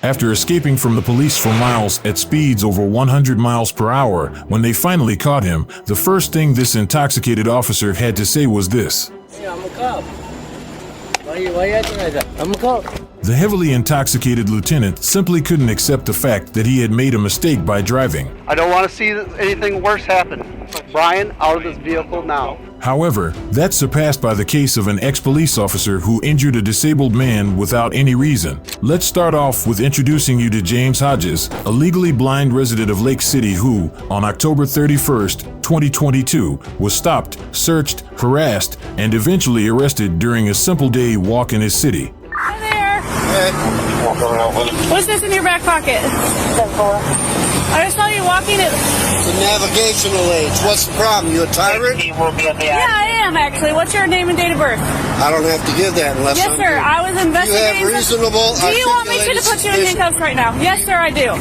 After escaping from the police for miles at speeds over 100 miles per hour, when they finally caught him, the first thing this intoxicated officer had to say was this. Hey, I'm a cop. Why you acting like that? I'm a cop. The heavily intoxicated lieutenant simply couldn't accept the fact that he had made a mistake by driving. I don't want to see anything worse happen. Brian, out of this vehicle now. However, that's surpassed by the case of an ex-police officer who injured a disabled man without any reason. Let's start off with introducing you to James Hodges, a legally blind resident of Lake City who, on October 31st, 2022, was stopped, searched, harassed, and eventually arrested during a simple day walk in his city. Hi there. Hey. What's this in your back pocket? I just saw you walking it. The navigational aids. What's the problem? You a tyrant? Yeah, I am actually. What's your name and date of birth? I don't have to give that unless Yes, sir. I was investigating. You have reasonable. Do you want me to put you in handcuffs right now? Yes, sir, I do.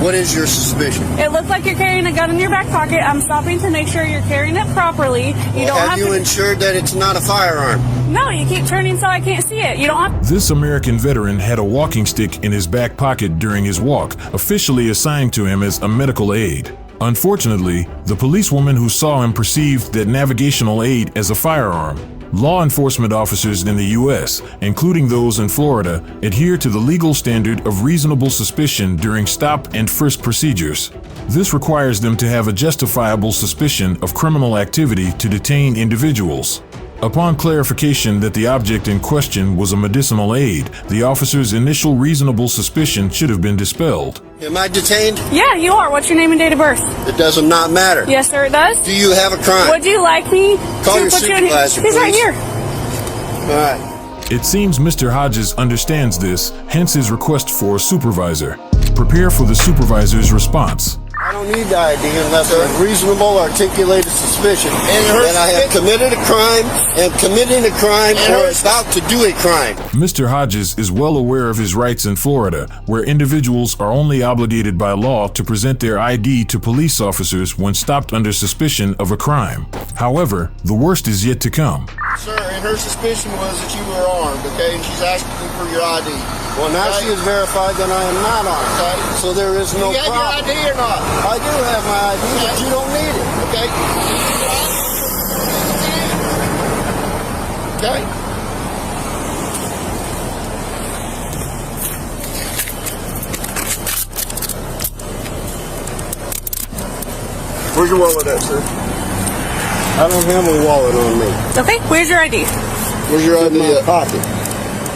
What is your suspicion? It looks like you're carrying a gun in your back pocket. I'm stopping to make sure you're carrying it properly. You don't have you ensured that it's not a firearm? No, you keep turning so I can't see it. You don't have. This American veteran had a walking stick in his back pocket during his walk, officially assigned to him as a medical aid. Unfortunately, the policewoman who saw him perceived that navigational aid as a firearm. Law enforcement officers in the U.S., including those in Florida, adhere to the legal standard of reasonable suspicion during stop and frisk procedures. This requires them to have a justifiable suspicion of criminal activity to detain individuals. Upon clarification that the object in question was a medicinal aid, the officer's initial reasonable suspicion should have been dispelled. Am I detained? Yeah, you are. What's your name and date of birth? It does not matter. Yes, sir, it does. Do you have a crime? Would you like me Call to your put you in? supervisor, He's right please. here. All right. It seems Mr. Hodges understands this, hence his request for a supervisor. Prepare for the supervisor's response. I don't need the ID unless there's reasonable articulated suspicion that I have committed a crime and committing a crime or about to do a crime. Mr. Hodges is well aware of his rights in Florida, where individuals are only obligated by law to present their ID to police officers when stopped under suspicion of a crime. However, the worst is yet to come. Sir, and her suspicion was that you were armed, okay? And she's asking you for your ID. Well, now she has verified that I am not armed, okay? So there is no problem. You have your ID or not? I do have my ID, but you don't need it, okay? Okay? Where's your wallet at, sir? I don't have a wallet on me. Okay, where's your ID? Where's your ID? In my pocket.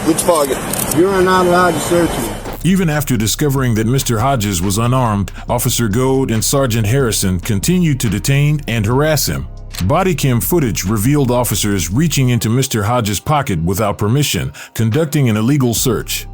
Which pocket? You are not allowed to search me. Even after discovering that Mr. Hodges was unarmed, Officer Goad and Sergeant Harrison continued to detain and harass him. Body cam footage revealed officers reaching into Mr. Hodges' pocket without permission, conducting an illegal search.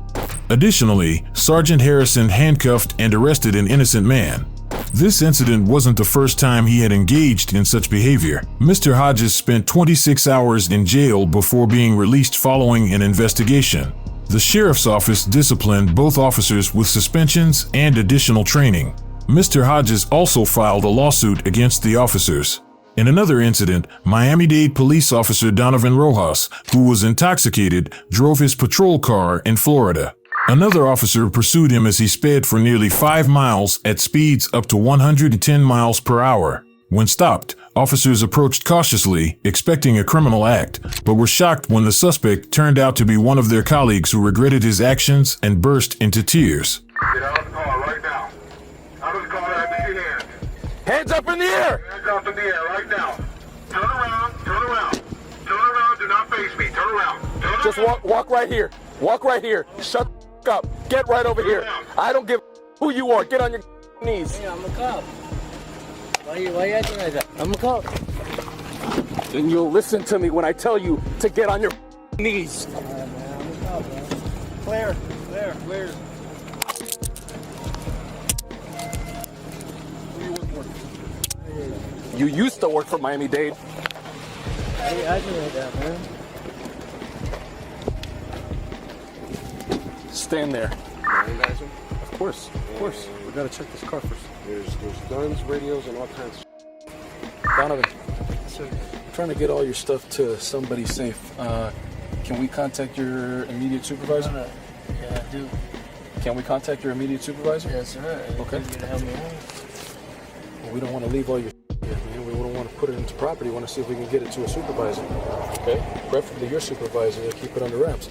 Additionally, Sergeant Harrison handcuffed and arrested an innocent man. This incident wasn't the first time he had engaged in such behavior. Mr. Hodges spent 26 hours in jail before being released following an investigation. The sheriff's office disciplined both officers with suspensions and additional training. Mr. Hodges also filed a lawsuit against the officers. In another incident, Miami-Dade police officer Donovan Rojas, who was intoxicated, drove his patrol car in Florida. Another officer pursued him as he sped for nearly 5 miles at speeds up to 110 miles per hour. When stopped, officers approached cautiously, expecting a criminal act, but were shocked when the suspect turned out to be one of their colleagues who regretted his actions and burst into tears. Get out of the car right now. Out of the car, I see your hands. Hands up in the air! Hands up in the air right now. Turn around, turn around. Turn around, do not face me. Turn around. Turn Just around. walk right here. Walk right here. Shut the up. Get right over here. I don't give who you are. Get on your knees. Hey, I'm a cop. Why you acting like that? I'm a cop. And you'll listen to me when I tell you to get on your knees. All right, man, I'm a cop, man. Clear. Who you work for? You used to work for Miami-Dade. Why you acting like that, man? Stand there. Of course. We gotta check this car first. There's guns, radios, and all kinds of Donovan, sir, I'm trying to get all your stuff to somebody safe. Can we contact your immediate supervisor? Yeah, I do. Can we contact your immediate supervisor? Yes, sir. Okay. You can help me out. Well, we don't want to leave all your here, man. We don't want to put it into property. We want to see if we can get it to a supervisor. Okay? Preferably your supervisor to keep it under wraps.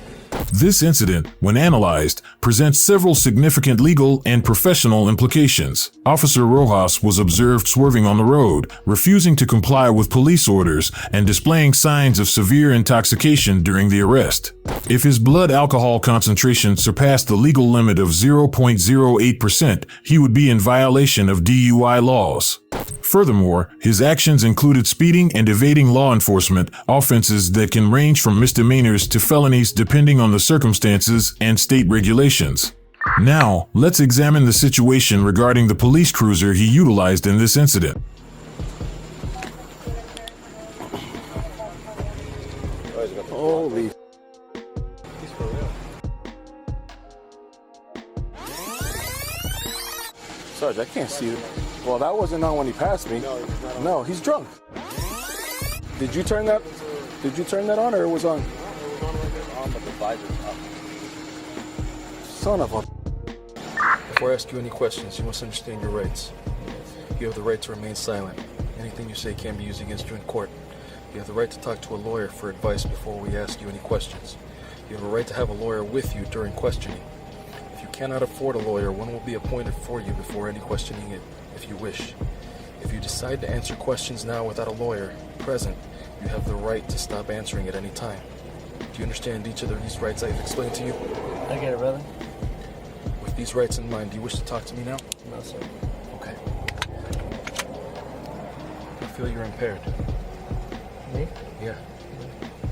This incident, when analyzed, presents several significant legal and professional implications. Officer Rojas was observed swerving on the road, refusing to comply with police orders, and displaying signs of severe intoxication during the arrest. If his blood alcohol concentration surpassed the legal limit of 0.08%, he would be in violation of DUI laws. Furthermore, his actions included speeding and evading law enforcement, offenses that can range from misdemeanors to felonies depending on the circumstances and state regulations. Now, let's examine the situation regarding the police cruiser he utilized in this incident. Holy. Sarge, I can't see it. Well, that wasn't on when he passed me. No, he's drunk. Did you turn that? Did you turn that on, or it was on? But the visor's up. Son of a. Before I ask you any questions, you must understand your rights. You have the right to remain silent. Anything you say can be used against you in court. You have the right to talk to a lawyer for advice before we ask you any questions. You have a right to have a lawyer with you during questioning. If you cannot afford a lawyer, one will be appointed for you before any questioning if you wish. If you decide to answer questions now without a lawyer present, you have the right to stop answering at any time. Do you understand each of these rights I've explained to you? I get it, brother. With these rights in mind, do you wish to talk to me now? No, sir. Okay. I feel you're impaired. Me? Yeah.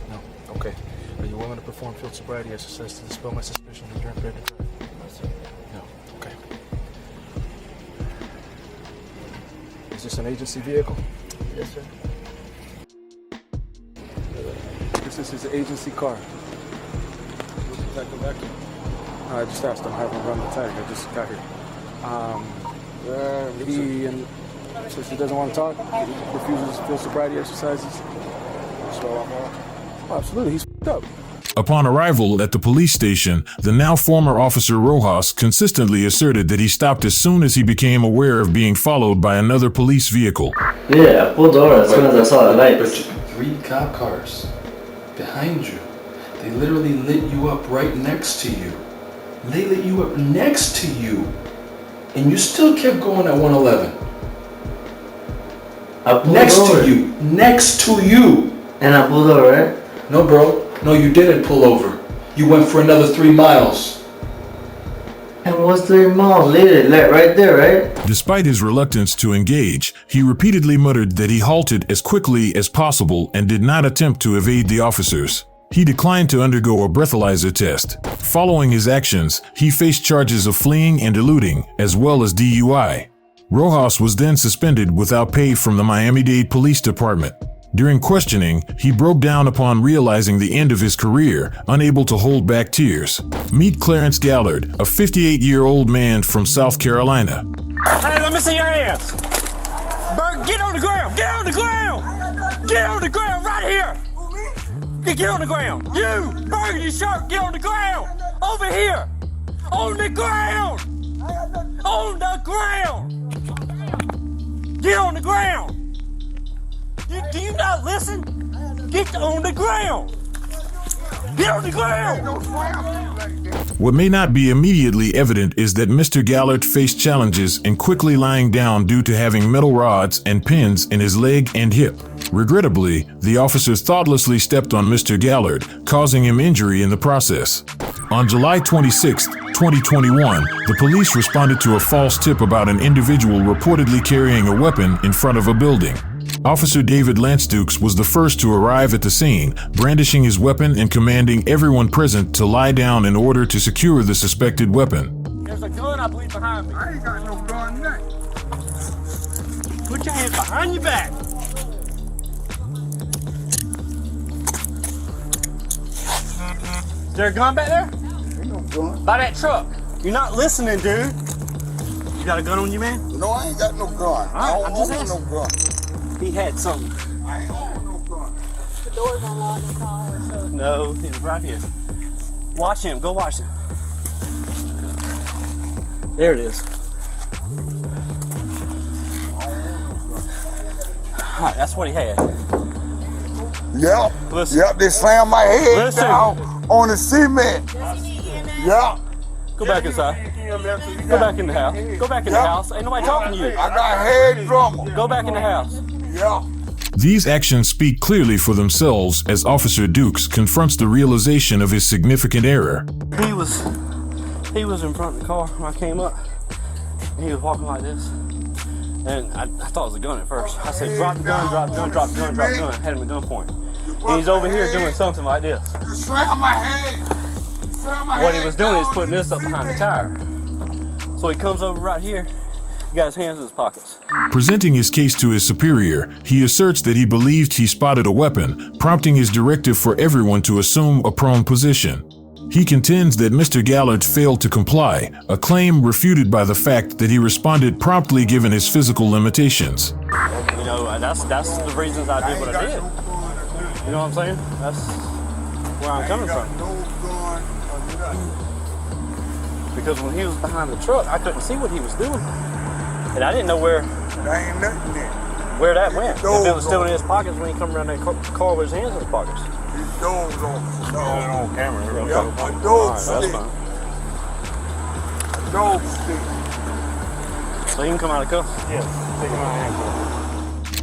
No. Okay. Are you willing to perform field sobriety exercise to dispel my suspicion that you're impaired to drive? No, sir. No. Okay. Is this an agency vehicle? Yes, sir. This is his agency car. What's the tag go back to? I just asked him, have him run the tag. I just got here. Since he doesn't want to talk, he refuses field sobriety exercises. Oh, absolutely, he's f***ed up. Upon arrival at the police station, the now former Officer Rojas consistently asserted that he stopped as soon as he became aware of being followed by another police vehicle. Yeah, I pulled over as soon as I saw the lights. But 3 cop cars behind you. They literally lit you up right next to you. They lit you up next to you. And you still kept going at 111. Next over. to you. Next to you. And I pulled over, right? No, bro. No, you didn't pull over. You went for another 3 miles. And what's 3 miles later? Right there, right? Despite his reluctance to engage, he repeatedly muttered that he halted as quickly as possible and did not attempt to evade the officers. He declined to undergo a breathalyzer test. Following his actions, he faced charges of fleeing and eluding, as well as DUI. Rojas was then suspended without pay from the Miami-Dade Police Department. During questioning, he broke down upon realizing the end of his career, unable to hold back tears. Meet Clarence Gallard, a 58-year-old man from South Carolina. Hey, let me see your hands. Bert, get on the ground. Get on the ground. Get on the ground right here. Get on the ground. You, Bert, you sharp, get on the ground. Over here. On the ground. On the ground. Get on the ground. Do you not listen? Get on the ground. Get on the ground. What may not be immediately evident is that Mr. Gallard faced challenges in quickly lying down due to having metal rods and pins in his leg and hip. Regrettably, the officers thoughtlessly stepped on Mr. Gallard, causing him injury in the process. On July 26, 2021, the police responded to a false tip about an individual reportedly carrying a weapon in front of a building. Officer David Lansdukes was the first to arrive at the scene, brandishing his weapon and commanding everyone present to lie down in order to secure the suspected weapon. There's a gun, I believe, behind me. I ain't got no gun neck. Put your hands behind your back. Is there a gun back there? Ain't no gun. By that truck. You're not listening, dude. You got a gun on you, man? No, I ain't got no gun. All right, I'm just I don't asking. own no gun. He had something. I ain't own no gun. The door's unlocked in the car, so. No, he's right here. Watch him. Go watch him. There it is. Alright, that's what he had. Yep. Listen. Yep, they slammed my head Listen. down on the cement. Yep. Go back inside. Go back in the house. Go back in the house. Ain't nobody talking to you. I got head trauma. Go back in the house. Yep. These actions speak clearly for themselves as Officer Dukes confronts the realization of his significant error. He was in front of the car when I came up. And he was walking like this. And I thought it was a gun at first. I said, drop the gun, drop the gun, drop the gun, drop the gun. I had him at gunpoint. And he's over here doing something like this. Slam my head. What he was doing is putting this up behind the tire. So he comes over right here. He got his hands in his pockets. Presenting his case to his superior, he asserts that he believed he spotted a weapon, prompting his directive for everyone to assume a prone position. He contends that Mr. Gallard failed to comply, a claim refuted by the fact that he responded promptly given his physical limitations. You know, that's the reasons I did what I did. You know what I'm saying? That's where I'm coming from. Because when he was behind the truck, I couldn't see what he was doing. And I didn't know where that went. If it was still in his pockets when he come around that car with his hands in his pockets. His dogs on camera. Yeah, my dog stick. Dog stick. So he can come out of cuffs? Yeah, take him out of handcuffs.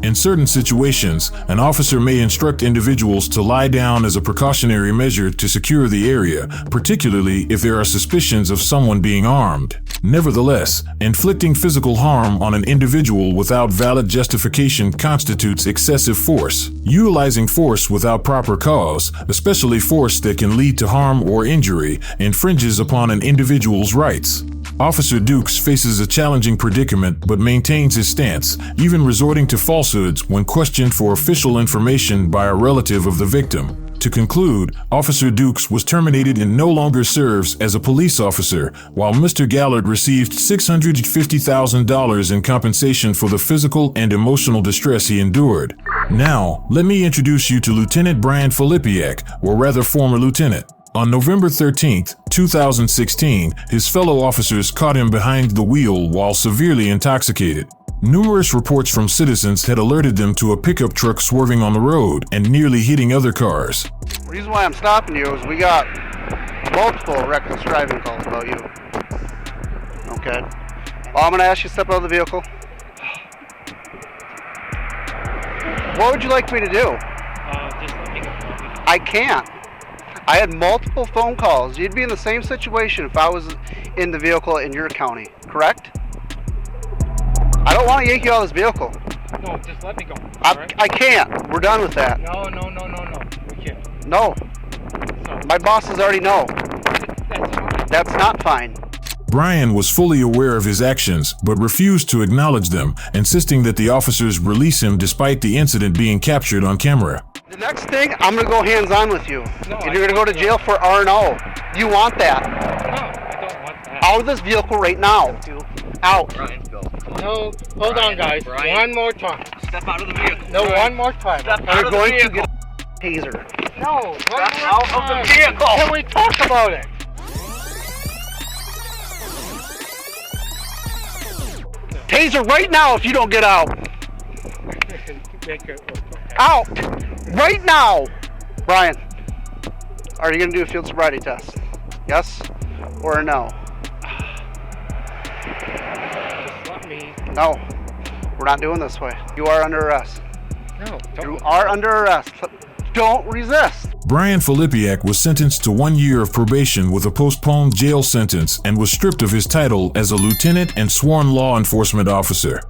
In certain situations, an officer may instruct individuals to lie down as a precautionary measure to secure the area, particularly if there are suspicions of someone being armed. Nevertheless, inflicting physical harm on an individual without valid justification constitutes excessive force. Utilizing force without proper cause, especially force that can lead to harm or injury, infringes upon an individual's rights. Officer Dukes faces a challenging predicament but maintains his stance, even resorting to falsehoods when questioned for official information by a relative of the victim. To conclude, Officer Dukes was terminated and no longer serves as a police officer, while Mr. Gallard received $650,000 in compensation for the physical and emotional distress he endured. Now, let me introduce you to Lieutenant Brian Filipiak, or rather former lieutenant. On November 13, 2016, his fellow officers caught him behind the wheel while severely intoxicated. Numerous reports from citizens had alerted them to a pickup truck swerving on the road and nearly hitting other cars. The reason why I'm stopping you is we got multiple reckless driving calls about you. Okay? I'm going to ask you to step out of the vehicle. What would you like me to do? I can't. I had multiple phone calls. You'd be in the same situation if I was in the vehicle in your county, correct? I don't want to yank you out of this vehicle. No, just let me go. I can't. We're done with that. No. We can't. No. My bosses already know. That's not fine. Brian was fully aware of his actions, but refused to acknowledge them, insisting that the officers release him despite the incident being captured on camera. The next thing, I'm going to go hands-on with you. And you're going to go to jail for R&O. You want that? No, I don't want that. Out of this vehicle right now. Out. Brian, go. No, hold on, guys. Brian. One more time. Step out of the vehicle. No, one more time. Step out of the vehicle. You're going to get a taser. No, Step out of the vehicle. Can we talk about it? Taser right now if you don't get out. Out! Right now! Brian, are you going to do a field sobriety test? Yes or no? Just let me. No. We're not doing this way. You are under arrest. No, don't. You are under arrest. Don't resist. Brian Filipiak was sentenced to 1 year of probation with a postponed jail sentence and was stripped of his title as a lieutenant and sworn law enforcement officer.